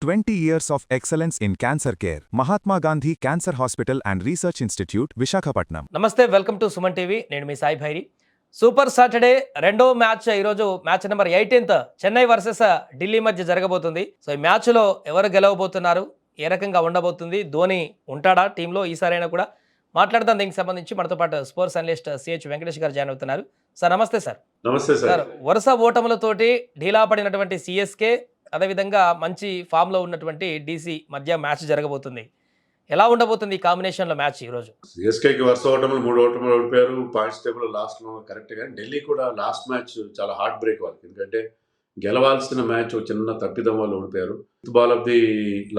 20 years of excellence in cancer care. Mahatma Gandhi Cancer Hospital and Research Institute, Visakhapatnam. నమస్తే, welcome to Suman TV. నేను మీ Sai Bhairi. Super Saturday రెండో match ఈరోజు match number 18 Chennai versus Delhi మధ్య జరగబోతుంది. So ఈ మ్యాచ్లో ఎవరు గెలవబోతున్నారు, ఏ రకంగా ఉండబోతుంది, ధోని ఉంటాడా టీంలో ఈసారైనా కూడా మాట్లాడదాం. దీనికి సంబంధించి మనతో పాటు స్పోర్ట్స్ అనలిస్ట్ సిహెచ్ వెంకటేష్ గారు జాయిన్ అవుతున్నారు. సార్ నమస్తే. సార్ నమస్తే సార్. వరుస ఓటములతోటి ఢీలా పడినటువంటి సిఎస్కే, అదేవిధంగా మంచి ఫామ్లో ఉన్నటువంటి డీసీ మధ్య మ్యాచ్ జరగబోతుంది. ఎలా ఉండబోతుంది ఈ కాంబినేషన్లో మ్యాచ్ ఈరోజు? సిఎస్కేకి వరుస ఓటములు 3 ఓటములు ఓడిపోయారు. పాయింట్స్ టేబుల్ లాస్ట్లో కరెక్ట్గా. ఢిల్లీ కూడా లాస్ట్ మ్యాచ్ చాలా హార్ట్ బ్రేక్ వాళ్ళకి, ఎందుకంటే గెలవాల్సిన మ్యాచ్ చిన్న తప్పిదం వాళ్ళు ఓడిపోయారు. Ball of the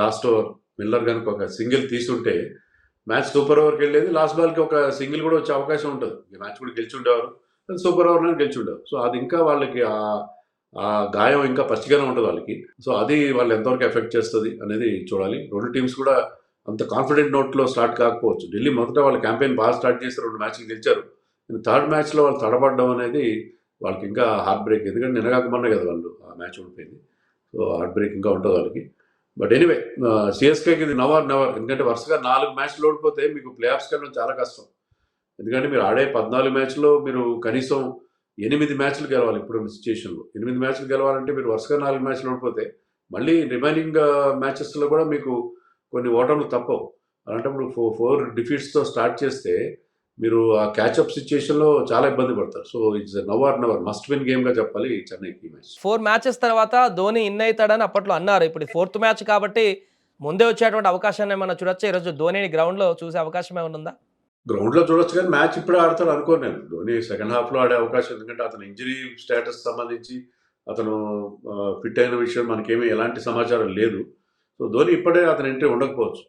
last over Miller కనుక ఒక సింగిల్ తీసుంటే మ్యాచ్ సూపర్ ఓవర్కి వెళ్ళేది. లాస్ట్ బాల్కి ఒక సింగిల్ కూడా వచ్చే అవకాశం ఉంటుంది. ఈ మ్యాచ్ కూడా గెలిచి ఉండేవారు, సూపర్ ఓవర్లో గెలిచి ఉండేవారు. సో అది ఇంకా వాళ్ళకి ఆ గాయం ఇంకా పచ్చిగానే ఉంటుంది వాళ్ళకి. సో అది వాళ్ళు ఎంతవరకు ఎఫెక్ట్ చేస్తుంది అనేది చూడాలి. రెండు టీమ్స్ కూడా అంత కాన్ఫిడెంట్ నోట్లో స్టార్ట్ కాకపోవచ్చు. ఢిల్లీ మొదట వాళ్ళ క్యాంపెయిన్ బాగా స్టార్ట్ చేసి 2 మ్యాచ్లు గెలిచారు. థర్డ్ మ్యాచ్లో వాళ్ళు తడబడడం అనేది వాళ్ళకి ఇంకా హార్ట్ బ్రేక్, ఎందుకంటే నిన్నగాకమన్నా కదా వాళ్ళు ఆ మ్యాచ్ ఓడిపోయింది. సో హార్ట్ బ్రేక్ ఇంకా ఉంటుంది వాళ్ళకి. బట్ ఎనీవే, సిఎస్కేకి ఇది నవ్ ఆర్ నెవర్. ఎందుకంటే వరుసగా 4 మ్యాచ్లు ఓడిపోతే మీకు ప్లే ఆఫ్స్కి వెళ్ళడం చాలా కష్టం. ఎందుకంటే మీరు ఆడే 14 మ్యాచ్లో మీరు కనీసం 8 మ్యాచ్లు గెలవాలి. ఇప్పుడున్న సిచ్యుయేషన్లో 8 మ్యాచ్లు గెలవాలంటే మీరు వరుసగా 4 మ్యాచ్లు ఓడిపోతే మళ్ళీ రిమైనింగ్ మ్యాచెస్లో కూడా మీకు కొన్ని ఓటర్లు తప్పవు. అలాంటప్పుడు 4 డిఫీట్స్తో స్టార్ట్ చేస్తే మీరు ఆ క్యాచ్అప్ సిచ్యుయేషన్లో చాలా ఇబ్బంది పడతారు. So it's now or never, must win గేమ్గా చెప్పాలి చెన్నైకి ఈ మ్యాచ్. 4 మ్యాచెస్ తర్వాత ధోని ఇన్ అవుతాడని అప్పట్లో అన్నారు. ఇప్పుడు 4th మ్యాచ్ కాబట్టి ముందే వచ్చేటువంటి అవకాశాన్ని ఏమన్నా చూడొచ్చా? ఈరోజు ధోనిని గ్రౌండ్లో చూసే అవకాశం ఏమైనా ఉందా? గ్రౌండ్లో చూడొచ్చు, కానీ మ్యాచ్ ఇప్పుడే ఆడతాడు అనుకోను నేను. ధోని సెకండ్ హాఫ్లో ఆడే అవకాశం, ఎందుకంటే అతను ఇంజరీ స్టేటస్ సంబంధించి అతను ఫిట్ అయిన విషయం మనకేమీ ఎలాంటి సమాచారం లేదు. సో ధోని ఇప్పుడే అతని ఎంట్రీ ఉండకపోవచ్చు.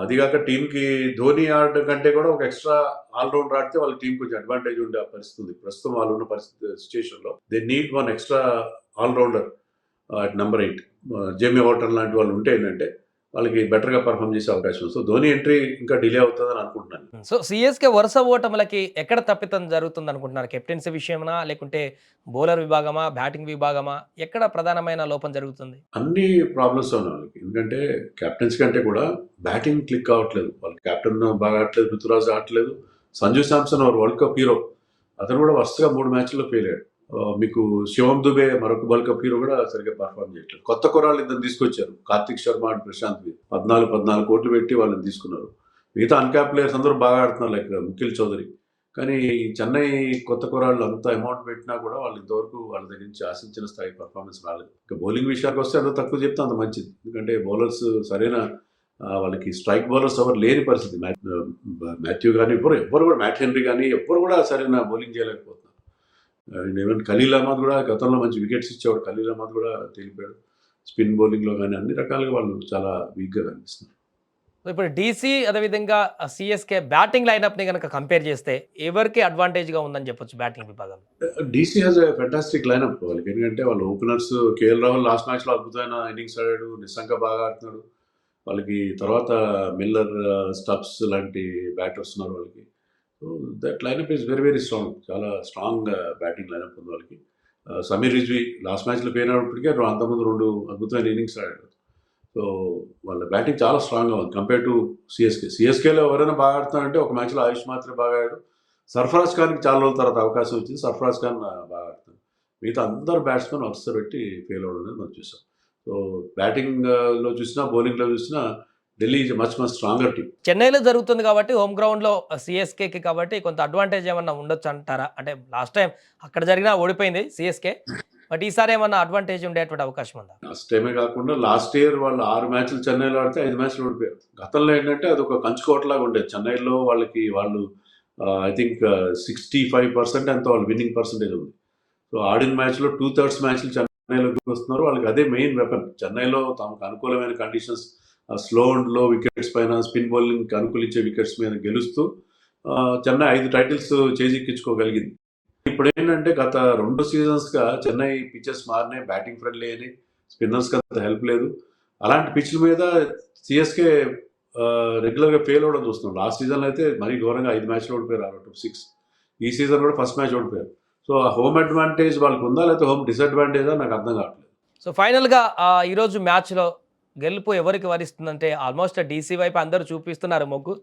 అదిగాక టీంకి ధోని ఆడడం కంటే కూడా ఒక ఎక్స్ట్రా ఆల్రౌండర్ ఆడితే వాళ్ళ టీం కొంచెం అడ్వాంటేజ్ ఉండే పరిస్థితి. ప్రస్తుతం వాళ్ళు ఉన్న పరిస్థితి సిచ్యుయేషన్లో they need 1 extra all-rounder at number 8. Jamie వాటర్ లాంటి వాళ్ళు ఉంటే ఏంటంటే వాళ్ళకి బెటర్గా పర్ఫామ్ చేసే అవకాశం. సో ధోని ఎంట్రీ ఇంకా డిలే అవుతుందని అనుకుంటున్నాను. సో సిఎస్కే వరుస ఓటములకి ఎక్కడ తప్పితం జరుగుతుంది అనుకుంటున్నారు? కెప్టెన్సీ విషయమా, లేకుంటే బౌలర్ విభాగమా, బ్యాటింగ్ విభాగమా, ఎక్కడ ప్రధానమైన లోపం జరుగుతుంది? అన్ని ప్రాబ్లమ్స్ ఉన్నాయి వాళ్ళకి. ఎందుకంటే కెప్టెన్సీ కంటే కూడా బ్యాటింగ్ క్లిక్ అవ్వట్లేదు. వాళ్ళకి కెప్టెన్ బాగా ఆడట్లేదు, ఋతురాజ్ ఆడట్లేదు. Sanju Samson world cup hero, అతను కూడా వరుసగా 3 మ్యాచ్ల్లో ఫెయిల్ అయ్యాడు. మీకు శివం దుబే మరొక వరల్డ్ కప్ హీరో కూడా సరిగ్గా పర్ఫామ్ చేయట్లేదు. కొత్త కుర్రాళ్ళు ఇద్దరు తీసుకొచ్చారు, కార్తిక్ శర్మ అండ్ ప్రశాంత్. 14 కోట్లు పెట్టి వాళ్ళని తీసుకున్నారు. మిగతా అన్క్యాప్ ప్లేయర్స్ అందరూ బాగా ఆడుతున్నారు, లైక్ ముఖిల్ చౌదరి. కానీ చెన్నై కొత్త కుర్రాళ్ళు అంత అమౌంట్ పెట్టినా కూడా వాళ్ళు ఇంతవరకు వాళ్ళ దగ్గర నుంచి ఆశించిన స్థాయి పర్ఫార్మెన్స్ రాలేదు. ఇక బౌలింగ్ విషయానికి వస్తే అంత తక్కువ చెప్తే అంత మంచిది, ఎందుకంటే బౌలర్స్ సరైన వాళ్ళకి స్ట్రైక్ బౌలర్స్ ఎవరు లేని పరిస్థితి. మాథ్యూ కానీ ఎవ్వరు కూడా, మ్యాట్ హెన్రీ కానీ ఎవ్వరు కూడా సరైన బౌలింగ్ చేయలేకపోతున్నారు. ఈవెన్ ఖలీల్ అహ్మద్ కూడా గతంలో మంచి వికెట్స్ ఇచ్చేవాడు. ఖలీల్ అహ్మద్ కూడా తెలిపాడు. స్పిన్ బౌలింగ్లో కానీ అన్ని రకాలుగా వాళ్ళు చాలా వీక్గా కనిపిస్తున్నారు. ఇప్పుడు డీసీ అదేవిధంగా సిఎస్కే బ్యాటింగ్ లైనప్ని కనుక కంపేర్ చేస్తే ఎవరికి అడ్వాంటేజ్గా ఉందని చెప్పొచ్చు బ్యాటింగ్ విభాగంలో? DC has a fantastic lineup వాళ్ళకి. ఎందుకంటే వాళ్ళు ఓపెనర్స్ కేఎల్ రాహుల్ లాస్ట్ మ్యాచ్లో అద్భుతమైన ఇన్నింగ్స్ ఆడాడు, నిస్సంక బాగా ఆడుతున్నాడు. వాళ్ళకి తర్వాత మిల్లర్, స్టబ్స్ లాంటి బ్యాటర్స్ ఉన్నారు వాళ్ళకి. So that lineup is very very strong. చాలా స్ట్రాంగ్ బ్యాటింగ్ లైనప్ ఉంది వాళ్ళకి. సమీర్ రిజ్వీ లాస్ట్ మ్యాచ్లో పోయినప్పటికే అంతకుముందు 2 అద్భుతమైన ఇన్నింగ్స్ ఆడాడు. సో వాళ్ళ బ్యాటింగ్ చాలా స్ట్రాంగ్గా ఉంది కంపేర్ టు సిఎస్కేలో ఎవరైనా బాగా ఆడుతున్నారంటే ఒక మ్యాచ్లో ఆయుష్ మాత్రమే బాగా ఆడాడు. సర్ఫరాజ్ ఖాన్కి చాలా రోజుల తర్వాత అవకాశం వచ్చింది. సర్ఫరాజ్ ఖాన్ బాగా ఆడుతున్నాడు. మిగతా అందరు బ్యాట్స్మెన్ వరుస పెట్టి ఫెయిల్ అవ్వడం అనేది మనం చూసాం. సో బ్యాటింగ్లో చూసినా బౌలింగ్లో చూసినా Delhi is much stronger team. చెన్నైలో జరుగుతుంది కాబట్టి హోమ్ గ్రౌండ్లో సిఎస్కేకి కాబట్టి కొంత అడ్వాంటేజ్ ఏమన్నా ఉండొచ్చు అంటారా? అంటే లాస్ట్ టైం అక్కడ జరిగినా ఓడిపోయింది సిఎస్కే, బట్ ఈసారి ఏమన్నా అడ్వాంటేజ్ ఉండేటువంటి అవకాశం ఉందా? లాస్ట్ టైమే కాకుండా లాస్ట్ ఇయర్ వాళ్ళు 6 మ్యాచ్లు చెన్నైలో ఆడితే 5 మ్యాచ్లు ఓడిపోయారు. గతంలో ఏంటంటే అది ఒక కంచుకోటలాగా ఉండేది చెన్నైలో వాళ్ళకి. వాళ్ళు ఐ థింక్ 65% ఎంతో వాళ్ళు విన్నింగ్ పర్సంటేజ్ ఉంది. సో ఆడిన మ్యాచ్లో 2/3 మ్యాచ్లు చెన్నైలోకి వస్తున్నారు. వాళ్ళకి అదే మెయిన్ వెపన్. చెన్నైలో తమకు అనుకూలమైన కండిషన్స్, స్లో అండ్ లో వికెట్స్ పైన, స్పిన్ బౌలింగ్ అనుకూలించే వికెట్స్ మీద గెలుస్తూ చెన్నై 5 టైటిల్స్ చేజిక్కించుకోగలిగింది. ఇప్పుడు ఏంటంటే గత 2 సీజన్స్గా చెన్నై పిచెస్ మారినాయి, బ్యాటింగ్ ఫ్రెండ్లీ అని, స్పిన్నర్స్కి అంత హెల్ప్ లేదు. అలాంటి పిచ్ల మీద సిఎస్కే రెగ్యులర్గా ఫెయిల్ అవ్వడం చూస్తున్నాం. లాస్ట్ సీజన్లో అయితే మరీ ఘోరంగా 5 మ్యాచ్లు ఓడిపోయారు, అవుట్ ఆఫ్ 6. ఈ సీజన్ కూడా ఫస్ట్ మ్యాచ్ ఓడిపోయారు. సో ఆ హోమ్ అడ్వాంటేజ్ వాళ్ళకి ఉందా, లేకపోతే హోమ్ డిసడ్వాంటేజా నాకు అర్థం కావట్లేదు. సో ఫైనల్గా ఈరోజు మ్యాచ్లో గెలుపు ఎవరికి వరిస్తుందంటే ఆల్మోస్ట్ డీసీ వైపు అందరూ చూపిస్తున్నారు మొగ్గు.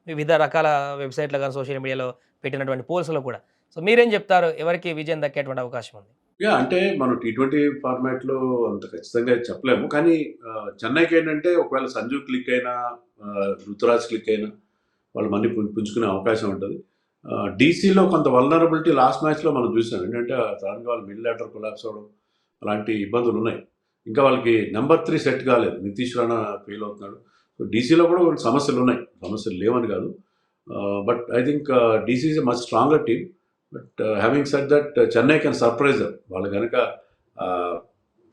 వివిధ రకాల వెబ్‌సైట్‌లో గాని, సోషల్ మీడియాలో పెట్టినటువంటి పోల్స్‌లో కూడా. సో మీరేం చెప్తారు? ఎవరికి విజయం దక్కేటువంటి అవకాశం ఉంది? అంటే మనం టీ20 ఫార్మాట్‌లో అంత ఖచ్చితంగా చెప్పలేము. కానీ చెన్నైకేంటంటే ఒకవేళ సంజు క్లిక్ అయినా, రుతురాజ్ క్లిక్ అయినా వాళ్ళు మళ్ళీ పుంజుకునే అవకాశం ఉంటది. డీసీలో కొంత వల్నరబిలిటీ లాస్ట్ మ్యాచ్‌లో మనం చూసాం. ఏంటంటే సడెన్‌గా వాళ్ళు మిడిల్ ఆర్డర్ కొలాప్స్ అవ్వడం అలాంటి ఇబ్బందులున్నాయి. ఇంకా వాళ్ళకి నంబర్ 3 సెట్ కాలేదు. నితీష్ రాణా ఫెయిల్ అవుతున్నాడు. సో డీసీలో కూడా కొన్ని సమస్యలున్నాయి. సమస్యలు లేవని కాదు. But I think DC is a much stronger team. But having said that Chennai can surprise them. వాళ్ళు గనక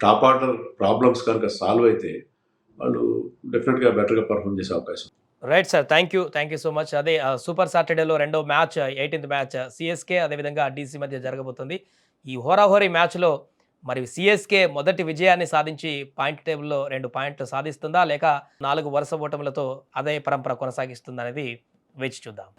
టాప్ ఆర్డర్ ప్రాబ్లమ్స్ కనుక సాల్వ్ అయితే వాళ్ళు డెఫినెట్‌గా బెటర్‌గా పెర్ఫార్మ్ చేసే అవకాశం. Right sir. Thank you so much. అదే సూపర్ సాటర్డేలో రెండో మ్యాచ్ 18థ్ మ్యాచ్ సీఎస్‌కే అదేవిధంగా డీసీ మధ్య జరగబోతుంది. ఈ హోరాహోరీ మ్యాచ్‌లో మరి సీఎస్‌కే మొదటి విజయాన్ని సాధించి పాయింట్ టేబుల్‌లో 2 పాయింట్లు సాధిస్తుందా? లేక 4 వరుస ఓటములతో అదే పరంపర కొనసాగిస్తుందా అనేది వేచి చూద్దాం.